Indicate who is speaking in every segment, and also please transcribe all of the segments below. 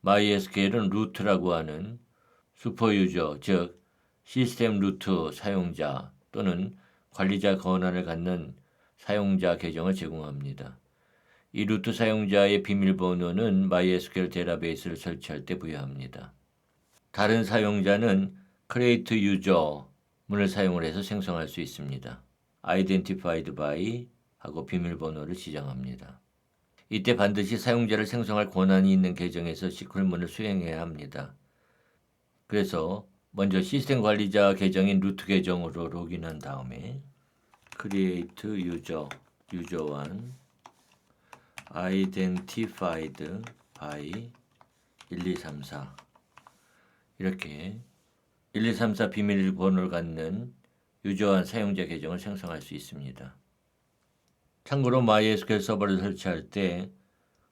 Speaker 1: MySQL은 루트라고 하는 슈퍼유저, 즉 시스템 루트 사용자 또는 관리자 권한을 갖는 사용자 계정을 제공합니다. 이 루트 사용자의 비밀번호는 MySQL 데이터베이스를 설치할 때 부여합니다. 다른 사용자는 create user 문을 사용을 해서 생성할 수 있습니다. identified by 하고 비밀번호를 지정합니다. 이때 반드시 사용자를 생성할 권한이 있는 계정에서 SQL문을 수행해야 합니다. 그래서 먼저 시스템 관리자 계정인 루트 계정으로 로그인한 다음에 create user, user1, identified by 1234 이렇게 1234 비밀번호를 갖는 유저한 사용자 계정을 생성할 수 있습니다. 참고로 MySQL 서버를 설치할 때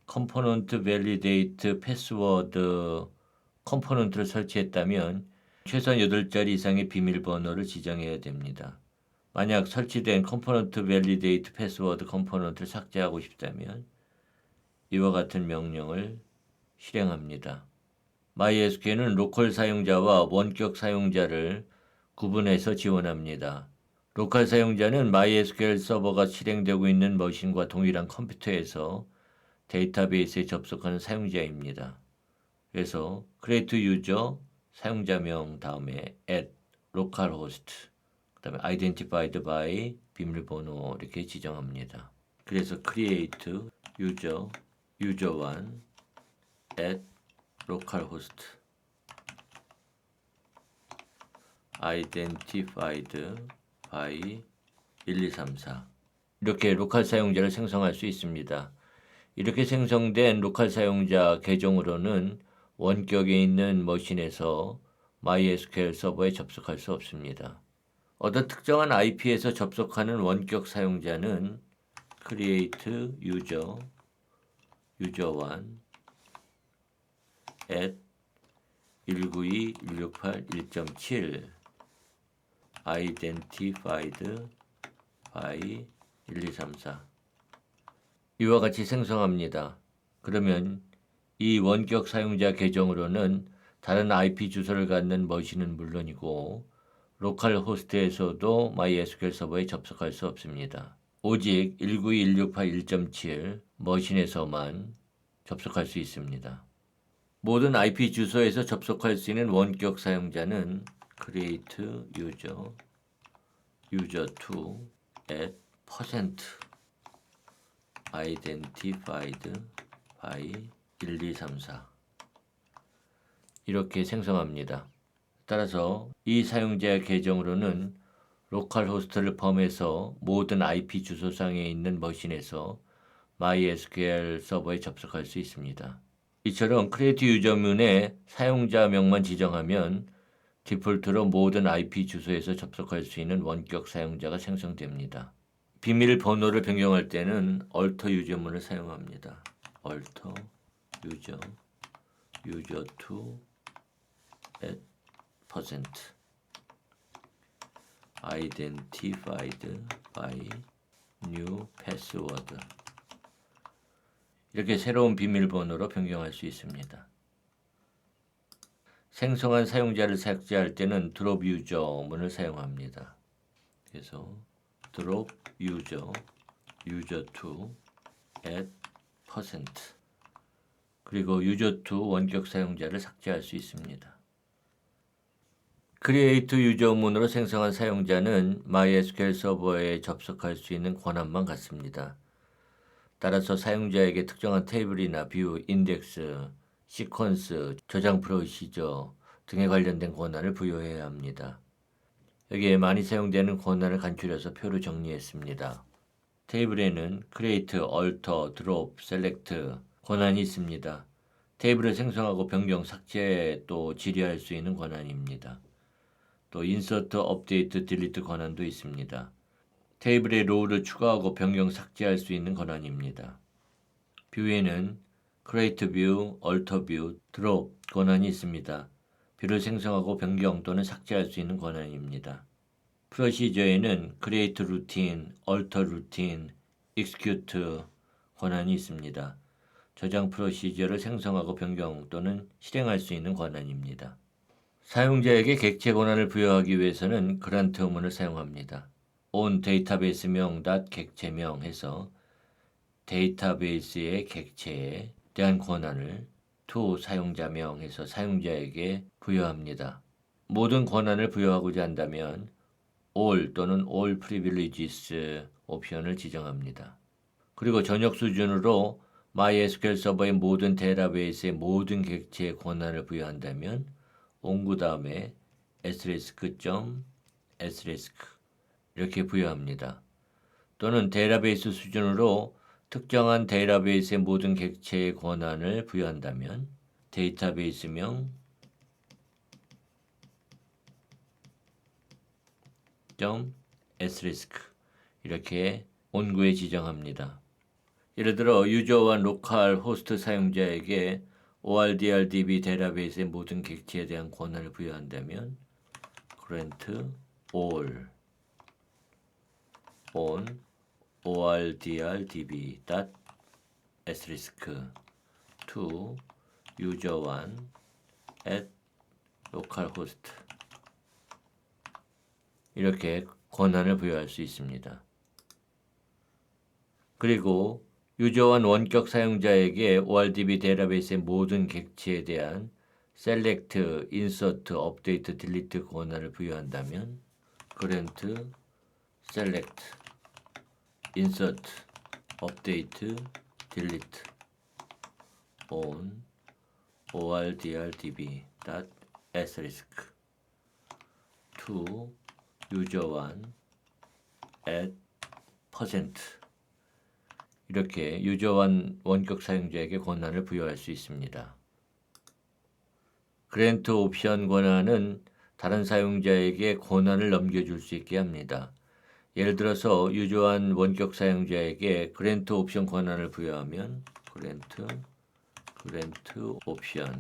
Speaker 1: 컴포넌트 밸리데이트 패스워드 컴포넌트를 설치했다면 최소한 8자리 이상의 비밀번호를 지정해야 됩니다. 만약 설치된 컴포넌트 밸리데이트 패스워드 컴포넌트를 삭제하고 싶다면 이와 같은 명령을 실행합니다. MySQL은 로컬 사용자와 원격 사용자를 구분해서 지원합니다. 로컬 사용자는 MySQL 서버가 실행되고 있는 머신과 동일한 컴퓨터에서 데이터베이스에 접속하는 사용자입니다. 그래서 create user 사용자명 다음에 at localhost 그 다음에 identified by 비밀번호 이렇게 지정합니다. 그래서 create user user1 at localhost identified by 1234 이렇게 로컬 사용자를 생성할 수 있습니다. 이렇게 생성된 로컬 사용자 계정으로는 원격에 있는 머신에서 MySQL 서버에 접속할 수 없습니다. 어떤 특정한 IP에서 접속하는 원격 사용자는 create user user1 at 192.168.1.7 identified by 1234 이와 같이 생성합니다. 그러면 이 원격 사용자 계정으로는 다른 IP 주소를 갖는 머신은 물론이고 로컬 호스트에서도 MySQL 서버에 접속할 수 없습니다. 오직 192.168.1.7 머신에서만 접속할 수 있습니다. 모든 IP 주소에서 접속할 수 있는 원격 사용자는 create user user2 at %identified by 1234 이렇게 생성합니다. 따라서 이 사용자 계정으로는 로컬 호스트를 포함해서 모든 IP 주소상에 있는 머신에서 MySQL 서버에 접속할 수 있습니다. 이처럼 create user문에 사용자명만 지정하면 디폴트로 모든 IP 주소에서 접속할 수 있는 원격 사용자가 생성됩니다. 비밀번호를 변경할 때는 alter user문을 사용합니다. alter user user2 at %identified by new password 이렇게 새로운 비밀번호로 변경할 수 있습니다. 생성한 사용자를 삭제할 때는 drop user 문을 사용합니다. 그래서 drop user user2 at % 그리고 user2 원격 사용자를 삭제할 수 있습니다. create user 문으로 생성한 사용자는 MySQL 서버에 접속할 수 있는 권한만 갖습니다. 따라서 사용자에게 특정한 테이블이나 뷰, 인덱스, 시퀀스, 저장 프로시저 등에 관련된 권한을 부여해야 합니다. 여기에 많이 사용되는 권한을 간추려서 표로 정리했습니다. 테이블에는 create, alter, drop, select 권한이 있습니다. 테이블을 생성하고 변경, 삭제 또 질의할 수 있는 권한입니다. 또 insert, update, delete 권한도 있습니다. 테이블에 로우를 추가하고 변경, 삭제할 수 있는 권한입니다. 뷰에는 create view, alter view, drop 권한이 있습니다. 뷰를 생성하고 변경 또는 삭제할 수 있는 권한입니다. 프로시저에는 create routine, alter routine, execute 권한이 있습니다. 저장 프로시저를 생성하고 변경 또는 실행할 수 있는 권한입니다. 사용자에게 객체 권한을 부여하기 위해서는 그란트 어문을 사용합니다. on 데이터베이스명 객체명 해서 데이터베이스의 객체에 대한 권한을 to 사용자명 해서 사용자에게 부여합니다. 모든 권한을 부여하고자 한다면 all 또는 all privileges 옵션을 지정합니다. 그리고 전역 수준으로 MySQL 서버의 모든 데이터베이스의 모든 객체에 권한을 부여한다면 on 다음에 *** 이렇게 부여합니다. 또는 데이터베이스 수준으로 특정한 데이터베이스의 모든 객체의 권한을 부여한다면 데이터베이스명 이렇게 온구에 지정합니다. 예를 들어 유저와 로컬 호스트 사용자에게 ORDRDB 데이터베이스의 모든 객체에 대한 권한을 부여한다면 grant all on ORDRDB to user1 at localhost 이렇게 권한을 부여할 수 있습니다. 그리고 유저원 원격 사용자에게 ORDB 데이터베이스의 모든 객체에 대한 select, insert, update, delete 권한을 부여한다면 grant, select, insert, update, delete on ORDRDB to user1 at % 이렇게 유저원 원격 사용자에게 권한을 부여할 수 있습니다. 그랜트 옵션 권한은 다른 사용자에게 권한을 넘겨줄 수 있게 합니다. 예를 들어서 유저원 원격 사용자에게 그랜트 옵션 권한을 부여하면 그랜트 옵션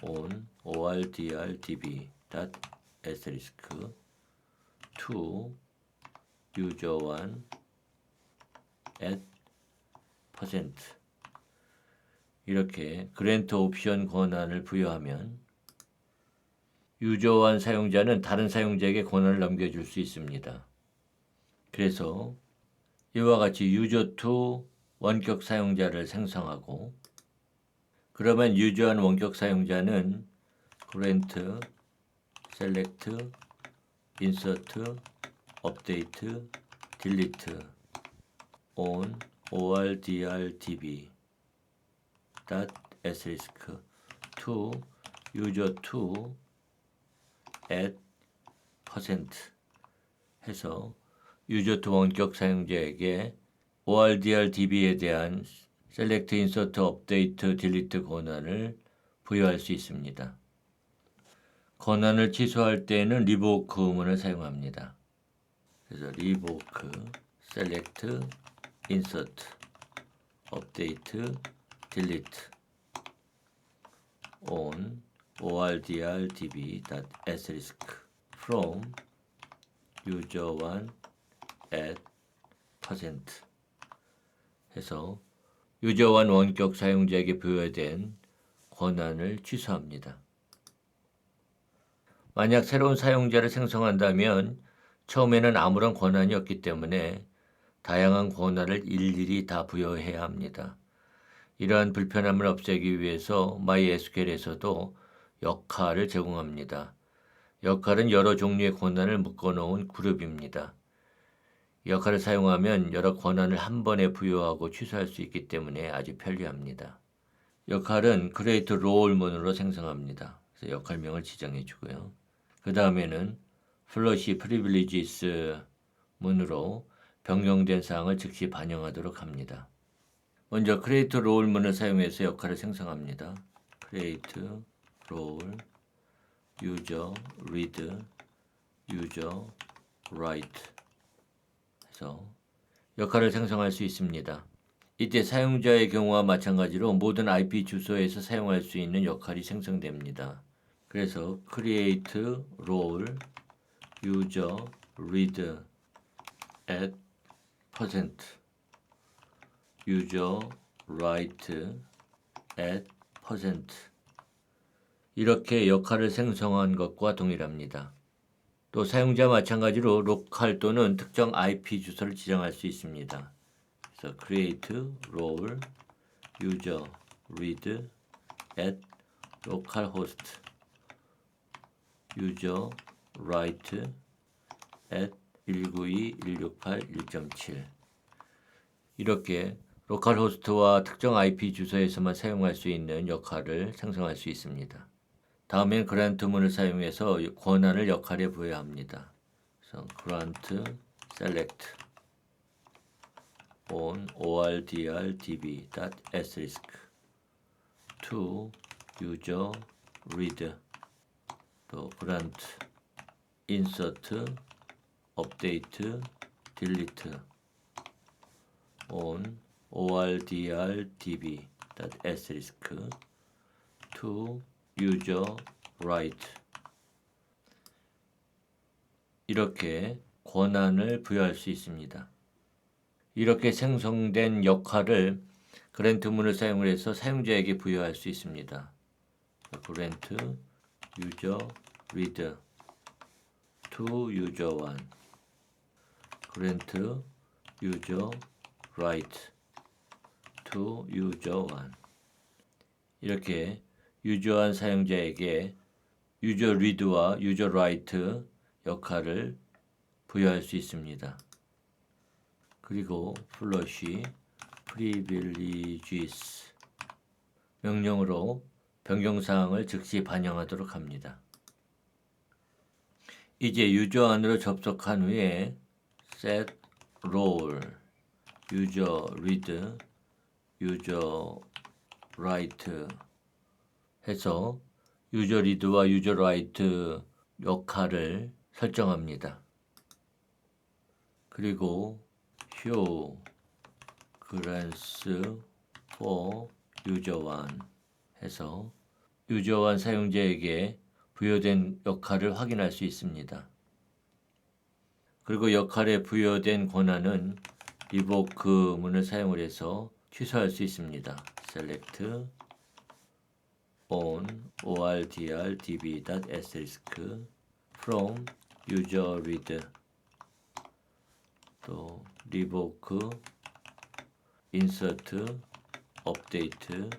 Speaker 1: on ORDRDB to user1 at % 이렇게 그랜트 옵션 권한을 부여하면 유저원 사용자는 다른 사용자에게 권한을 넘겨줄 수 있습니다. 그래서 이와 같이 user2 원격 사용자를 생성하고 그러면 유저원 원격 사용자는 grant, select, insert, update, delete on ORDRDB to user2 at % 해서 user2 원격 사용자에게 ORDRDB에 대한 select, insert, update, delete 권한을 부여할 수 있습니다. 권한을 취소할 때는 revoke 문을 사용합니다. 그래서 revoke, select, insert, update, delete on ORDRDB from user1 at % 해서 유저원 원격 사용자에게 부여된 권한을 취소합니다. 만약 새로운 사용자를 생성한다면 처음에는 아무런 권한이 없기 때문에 다양한 권한을 일일이 다 부여해야 합니다. 이러한 불편함을 없애기 위해서 MySQL에서도 역할을 제공합니다. 역할은 여러 종류의 권한을 묶어놓은 그룹입니다. 역할을 사용하면 여러 권한을 한 번에 부여하고 취소할 수 있기 때문에 아주 편리합니다. 역할은 create role 문으로 생성합니다. 그래서 역할명을 지정해 주고요. 그 다음에는 flush privileges 문으로 변경된 사항을 즉시 반영하도록 합니다. 먼저 create role 문을 사용해서 역할을 생성합니다. create role, user read, user write 해서 역할을 생성할 수 있습니다. 이때 사용자의 경우와 마찬가지로 모든 IP 주소에서 사용할 수 있는 역할이 생성됩니다. 그래서 create role, user read at % user write at %. 이렇게 역할을 생성한 것과 동일합니다. 또 사용자 마찬가지로 로컬 또는 특정 IP 주소를 지정할 수 있습니다. 그래서 create role user read at localhost user write at 192.168.1.7 이렇게 로컬 호스트와 특정 IP 주소에서만 사용할 수 있는 역할을 생성할 수 있습니다. 다음엔 grant문을 사용해서 권한을 역할에 부여합니다. 그래서 grant select on ordr db.asterisk to user read 또 grant insert update delete on ordr db.asterisk to user write 이렇게 권한을 부여할 수 있습니다. 이렇게 생성된 역할을 grant문을 사용해서 사용자에게 부여할 수 있습니다. grant user read to user 1 grant user write to user 1 이렇게 유저한 사용자에게 user read와 user write 역할을 부여할 수 있습니다. 그리고 flush privileges 명령으로 변경사항을 즉시 반영하도록 합니다. 이제 유저 안으로 접속한 후에 set role user read user write 해서 user read와 user write 역할을 설정합니다. 그리고 show grants for user 1 해서 user 1 사용자에게 부여된 역할을 확인할 수 있습니다. 그리고 역할에 부여된 권한은 revoke 문을 사용을 해서 취소할 수 있습니다. select on ordr db.asterisk from user read 또 revoke insert update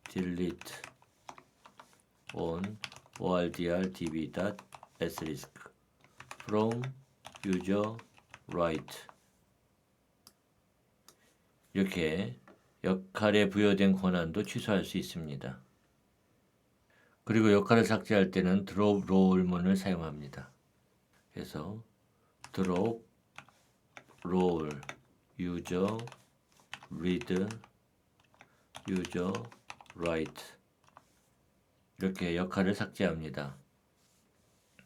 Speaker 1: delete on ordr db.asterisk from user write 이렇게 역할에 부여된 권한도 취소할 수 있습니다. 그리고 역할을 삭제할 때는 drop role 문을 사용합니다. 그래서 drop role user read user write 이렇게 역할을 삭제합니다.